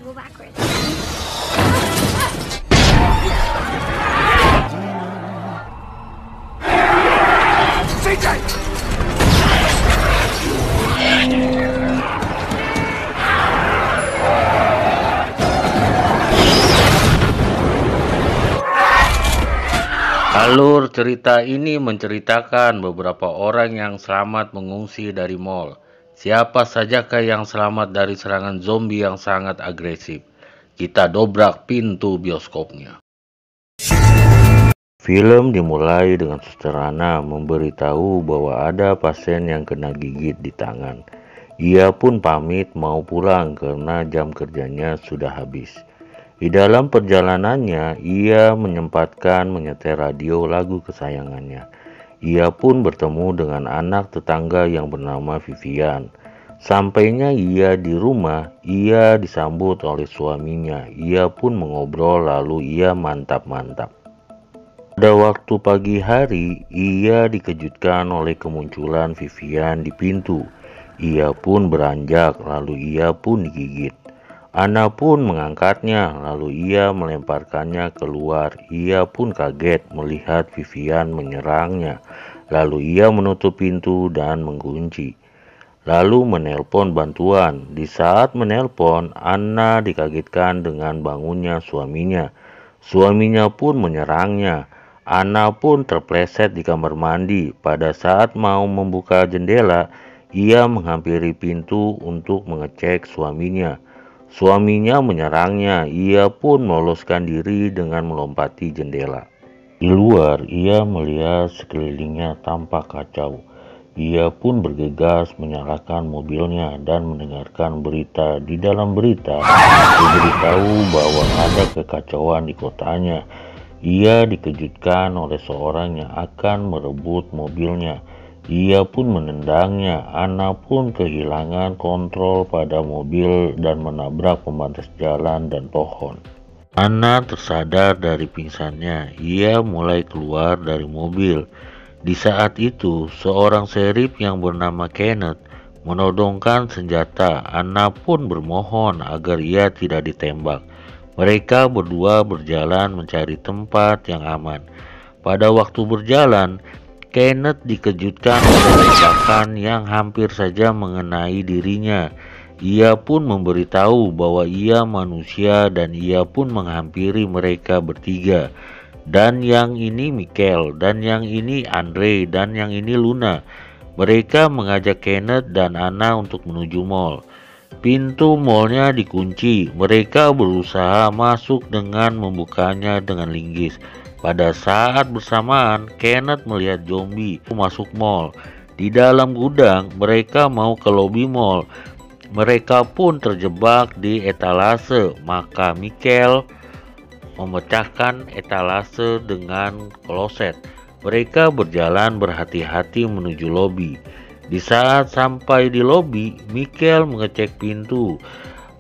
go backwards. Alur cerita ini menceritakan beberapa orang yang selamat mengungsi dari mall. Siapa sajakah yang selamat dari serangan zombie yang sangat agresif? Kita dobrak pintu bioskopnya. Film dimulai dengan sederhana memberitahu bahwa ada pasien yang kena gigit di tangan. Ia pun pamit mau pulang karena jam kerjanya sudah habis. Di dalam perjalanannya, ia menyempatkan menyetel radio lagu kesayangannya. Ia pun bertemu dengan anak tetangga yang bernama Vivian. Sampainya ia di rumah, ia disambut oleh suaminya. Ia pun mengobrol lalu ia mantap-mantap. Pada waktu pagi hari, ia dikejutkan oleh kemunculan Vivian di pintu. Ia pun beranjak, lalu ia pun digigit. Ana pun mengangkatnya, lalu ia melemparkannya keluar. Ia pun kaget melihat Vivian menyerangnya. Lalu ia menutup pintu dan mengunci. Lalu menelpon bantuan. Di saat menelpon, Ana dikagetkan dengan bangunnya suaminya. Suaminya pun menyerangnya. Ana pun terpleset di kamar mandi. Pada saat mau membuka jendela, ia menghampiri pintu untuk mengecek suaminya. Suaminya menyerangnya, ia pun meloloskan diri dengan melompati jendela. Di luar, ia melihat sekelilingnya tampak kacau. Ia pun bergegas menyalakan mobilnya dan mendengarkan berita. Di dalam berita, diberitahu bahwa ada kekacauan di kotanya. Ia dikejutkan oleh seorang yang akan merebut mobilnya. Ia pun menendangnya. Ana pun kehilangan kontrol pada mobil dan menabrak pembatas jalan dan pohon. Ana tersadar dari pingsannya. Ia mulai keluar dari mobil. Di saat itu, seorang serif yang bernama Kenneth menodongkan senjata. Ana pun bermohon agar ia tidak ditembak. Mereka berdua berjalan mencari tempat yang aman. Pada waktu berjalan, Kenneth dikejutkan oleh ledakan yang hampir saja mengenai dirinya. Ia pun memberitahu bahwa ia manusia dan ia pun menghampiri mereka bertiga. Dan yang ini Michael, dan yang ini Andre, dan yang ini Luna. Mereka mengajak Kenneth dan Ana untuk menuju mall. Pintu mallnya dikunci. Mereka berusaha masuk dengan membukanya dengan linggis. Pada saat bersamaan, Kenneth melihat zombie masuk mall. Di dalam gudang, mereka mau ke lobi mall. Mereka pun terjebak di etalase. Maka Michael memecahkan etalase dengan kloset. Mereka berjalan berhati-hati menuju lobi. Di saat sampai di lobi, Michael mengecek pintu.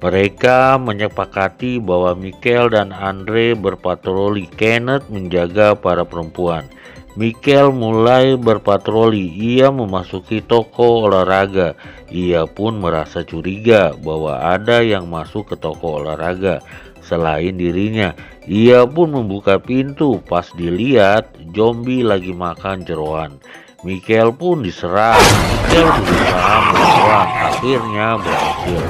Mereka menyepakati bahwa Michael dan Andre berpatroli. Kenneth menjaga para perempuan. Michael mulai berpatroli. Ia memasuki toko olahraga. Ia pun merasa curiga bahwa ada yang masuk ke toko olahraga selain dirinya. Ia pun membuka pintu. Pas dilihat, zombie lagi makan jeroan. Michael pun diserang. Michael berusaha melawan. Akhirnya berhasil.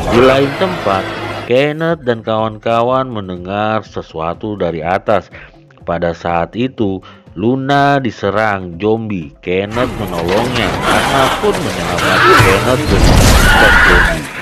Di lain tempat, Kenneth dan kawan-kawan mendengar sesuatu dari atas. Pada saat itu, Luna diserang zombie. Kenneth menolongnya. Ana pun menyelamatkan Kenneth dengan menangkap zombie.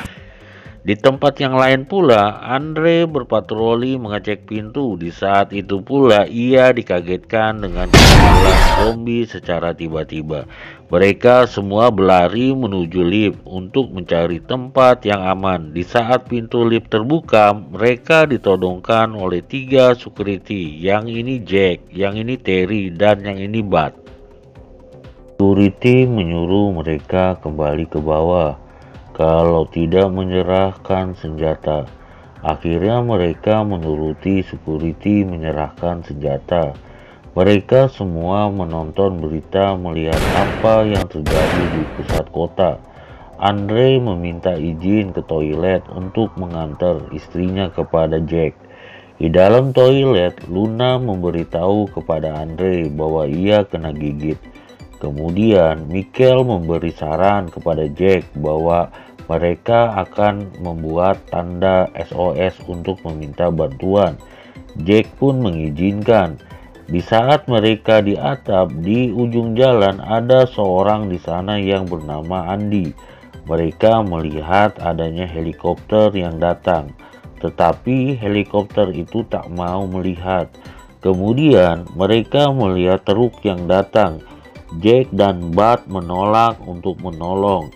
Di tempat yang lain pula, Andre berpatroli mengecek pintu. Di saat itu pula, ia dikagetkan dengan kemunculan zombie secara tiba-tiba. Mereka semua berlari menuju lift untuk mencari tempat yang aman. Di saat pintu lift terbuka, mereka ditodongkan oleh 3 security. Yang ini Jack, yang ini Terry, dan yang ini Bud. Security menyuruh mereka kembali ke bawah kalau tidak menyerahkan senjata. Akhirnya mereka menuruti security menyerahkan senjata. Mereka semua menonton berita melihat apa yang terjadi di pusat kota. Andre meminta izin ke toilet untuk mengantar istrinya kepada Jack. Di dalam toilet, Luna memberitahu kepada Andre bahwa ia kena gigit. Kemudian, Michael memberi saran kepada Jack bahwa mereka akan membuat tanda SOS untuk meminta bantuan. Jack pun mengizinkan. Di saat mereka di atap di ujung jalan, ada seorang di sana yang bernama Andy. Mereka melihat adanya helikopter yang datang, tetapi helikopter itu tak mau melihat. Kemudian mereka melihat truk yang datang. Jack dan Bud menolak untuk menolong.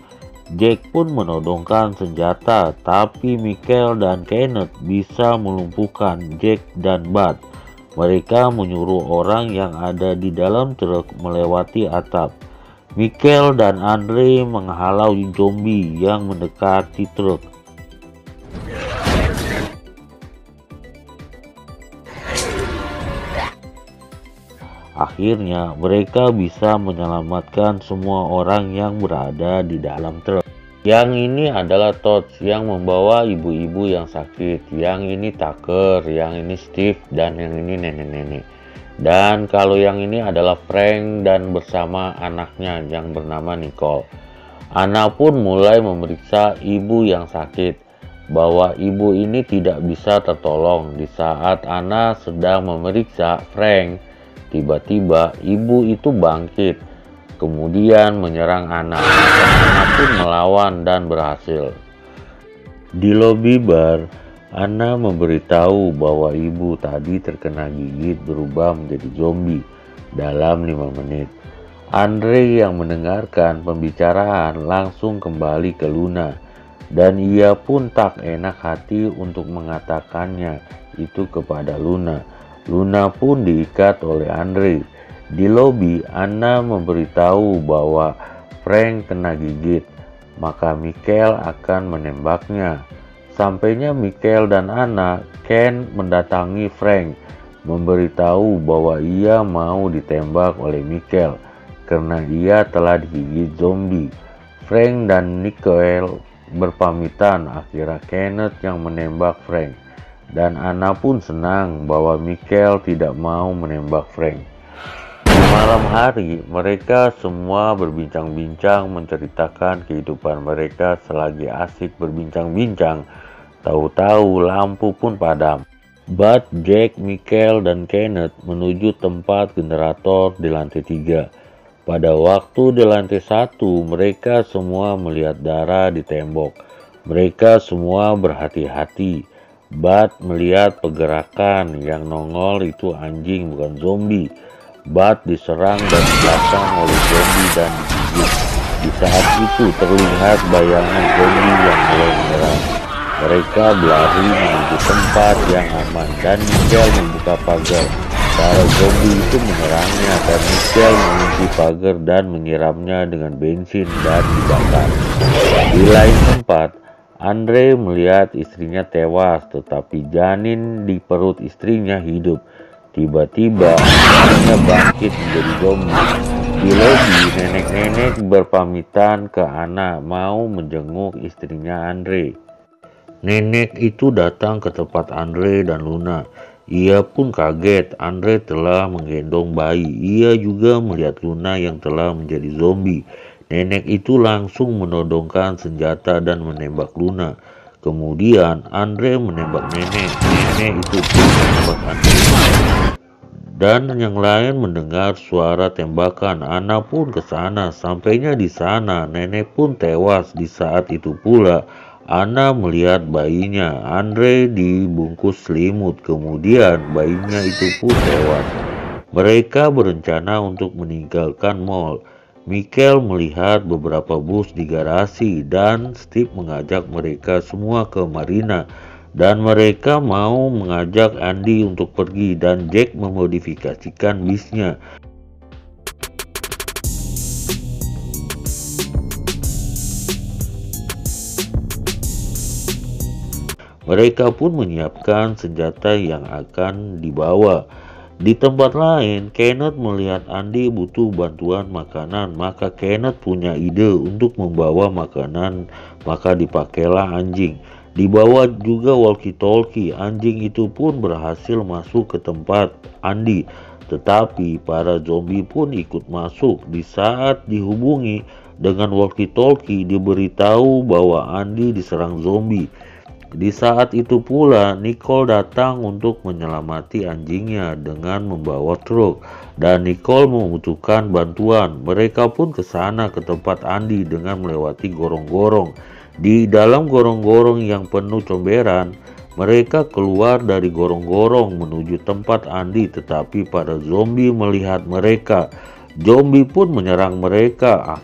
Jack pun menodongkan senjata, tapi Michael dan Kenneth bisa melumpuhkan Jack dan Bud. Mereka menyuruh orang yang ada di dalam truk melewati atap. Michael dan Andre menghalau zombie yang mendekati truk. Akhirnya mereka bisa menyelamatkan semua orang yang berada di dalam truk. Yang ini adalah Todd yang membawa ibu-ibu yang sakit, yang ini Tucker, yang ini Steve, dan yang ini nenek-nenek. Dan kalau yang ini adalah Frank dan bersama anaknya yang bernama Nicole. Anna pun mulai memeriksa ibu yang sakit, bahwa ibu ini tidak bisa tertolong. Di saat Anna sedang memeriksa Frank, tiba-tiba ibu itu bangkit, kemudian menyerang Anna. Anna pun melawan dan berhasil. Di lobi bar, Anna memberitahu bahwa ibu tadi terkena gigit berubah menjadi zombie dalam 5 menit. Andre yang mendengarkan pembicaraan langsung kembali ke Luna, dan ia pun tak enak hati untuk mengatakannya itu kepada Luna. Luna pun diikat oleh Andre. Di lobi, Anna memberitahu bahwa Frank kena gigit, maka Michael akan menembaknya. Sampainya Michael dan Anna, Ken mendatangi Frank, memberitahu bahwa ia mau ditembak oleh Michael karena ia telah digigit zombie. Frank dan Nicole berpamitan, akhirnya Kenneth yang menembak Frank, dan Anna pun senang bahwa Michael tidak mau menembak Frank. Di malam hari, mereka semua berbincang-bincang menceritakan kehidupan mereka. Selagi asik berbincang-bincang, tahu-tahu lampu pun padam. Bud, Jack, Michael, dan Kenneth menuju tempat generator di lantai 3. Pada waktu di lantai 1, mereka semua melihat darah di tembok. Mereka semua berhati-hati. Bud melihat pergerakan, yang nongol itu anjing bukan zombie. Bud diserang dari belakang oleh zombie dan digigit. Di saat itu terlihat bayangan zombie yang mulai menyerang. Mereka berlari menuju tempat yang aman dan Michael membuka pagar. Para zombie itu menyerangnya dan Michael mengunci pagar dan menyiramnya dengan bensin dan dibakar. Di lain tempat, Andre melihat istrinya tewas, tetapi janin di perut istrinya hidup. Tiba-tiba anaknya bangkit menjadi zombie. Di lobi, nenek-nenek berpamitan ke Anna mau menjenguk istrinya Andre. Nenek itu datang ke tempat Andre dan Luna. Ia pun kaget, Andre telah menggendong bayi. Ia juga melihat Luna yang telah menjadi zombie. Nenek itu langsung menodongkan senjata dan menembak Luna. Kemudian Andre menembak nenek. Nenek itu pun menembak Andre. Dan yang lain mendengar suara tembakan. Anna pun ke sana. Sampainya di sana, nenek pun tewas. Di saat itu pula, Anna melihat bayinya. Andre dibungkus selimut. Kemudian bayinya itu pun tewas. Mereka berencana untuk meninggalkan mall. Michael melihat beberapa bus di garasi dan Steve mengajak mereka semua ke marina. Dan mereka mau mengajak Andy untuk pergi dan Jack memodifikasikan bisnya. Mereka pun menyiapkan senjata yang akan dibawa. Di tempat lain, Kenneth melihat Andy butuh bantuan makanan, maka Kenneth punya ide untuk membawa makanan, maka dipakailah anjing. Dibawa juga walkie-talkie, anjing itu pun berhasil masuk ke tempat Andy. Tetapi para zombie pun ikut masuk. Di saat dihubungi dengan walkie-talkie, diberitahu bahwa Andy diserang zombie. Di saat itu pula Nicole datang untuk menyelamati anjingnya dengan membawa truk, dan Nicole membutuhkan bantuan. Mereka pun ke sana ke tempat Andy dengan melewati gorong-gorong. Di dalam gorong-gorong yang penuh comberan, mereka keluar dari gorong-gorong menuju tempat Andy, tetapi para zombie melihat mereka. Zombie pun menyerang mereka.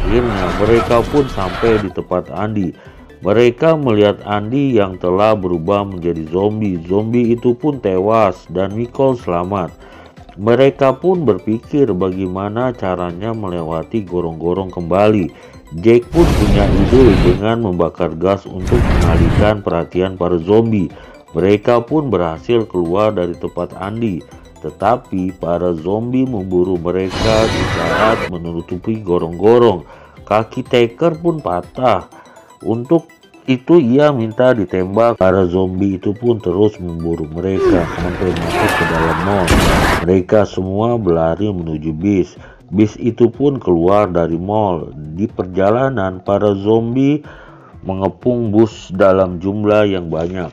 Akhirnya mereka pun sampai di tempat Andy. Mereka melihat Andy yang telah berubah menjadi zombie. Zombie itu pun tewas dan Nicole selamat. Mereka pun berpikir bagaimana caranya melewati gorong-gorong kembali. Jack pun punya ide dengan membakar gas untuk mengalihkan perhatian para zombie. Mereka pun berhasil keluar dari tempat Andy. Tetapi para zombie memburu mereka di saat menutupi gorong-gorong. Kaki Taker pun patah. Untuk itu ia minta ditembak. Para zombie itu pun terus memburu mereka sampai masuk ke dalam mall. Mereka semua berlari menuju bis. Bis itu pun keluar dari mall. Di perjalanan para zombie mengepung bus dalam jumlah yang banyak.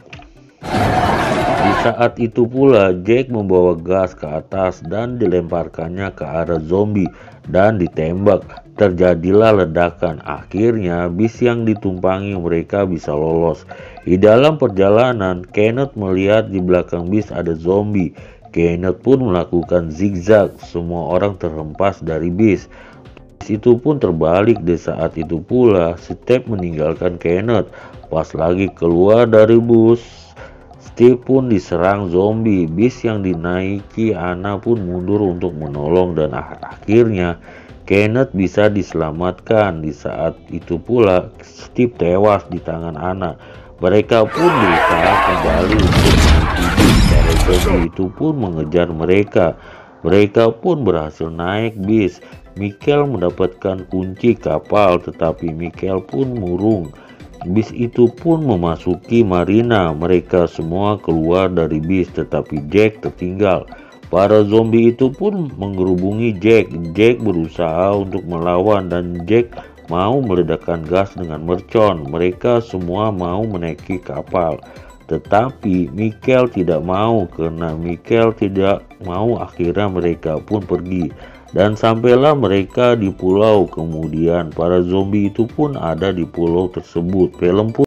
Di saat itu pula Jack membawa gas ke atas dan dilemparkannya ke arah zombie dan ditembak. Terjadilah ledakan. Akhirnya bis yang ditumpangi mereka bisa lolos. Di dalam perjalanan, Kenneth melihat di belakang bis ada zombie. Kenneth pun melakukan zigzag. Semua orang terhempas dari bis. Bis itu pun terbalik. Di saat itu pula Steve meninggalkan Kenneth. Pas lagi keluar dari bus, Steve pun diserang zombie. Bis yang dinaiki Anna pun mundur untuk menolong dan akhirnya Kenneth bisa diselamatkan. Di saat itu pula Steve tewas di tangan Anna. Mereka pun berusaha kembali untuk menuju bis. Para zombie itu pun mengejar mereka. Mereka pun berhasil naik bis. Michael mendapatkan kunci kapal, tetapi Michael pun murung. Bis itu pun memasuki marina. Mereka semua keluar dari bis, tetapi Jack tertinggal. Para zombie itu pun menggerubungi Jack. Jack berusaha untuk melawan dan Jack mau meledakkan gas dengan mercon. Mereka semua mau menaiki kapal. Tetapi Michael tidak mau. Karena Michael tidak mau, akhirnya mereka pun pergi. Dan sampailah mereka di pulau. Kemudian para zombie itu pun ada di pulau tersebut. Film pun